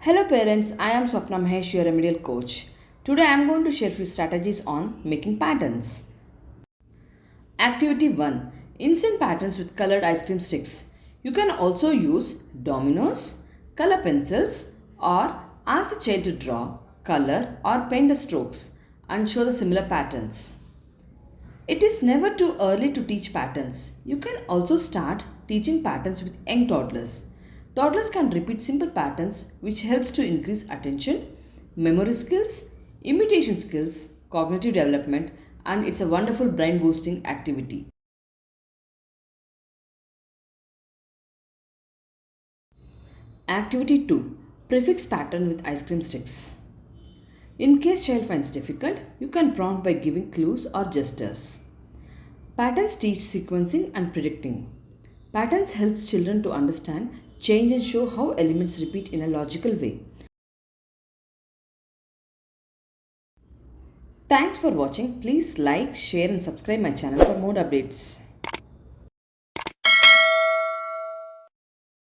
Hello parents, I am Swapna Mahesh, your remedial coach. Today I am going to share few strategies on making patterns. Activity 1. Instant patterns with colored ice cream sticks. You can also use Dominos, color pencils, or ask the child to draw, color or paint the strokes and show the similar patterns. It is never too early to teach patterns. You can also start teaching patterns with young toddlers. Toddlers can repeat simple patterns which helps to increase attention, memory skills, imitation skills, cognitive development, and it's a wonderful brain boosting activity. Activity 2. Prefix pattern with ice cream sticks. In case child finds difficult, you can prompt by giving clues or gestures. Patterns teach sequencing and predicting. Patterns helps children to understand, change and show how elements repeat in a logical way. Thanks for watching. Please like, share and subscribe my channel for more updates.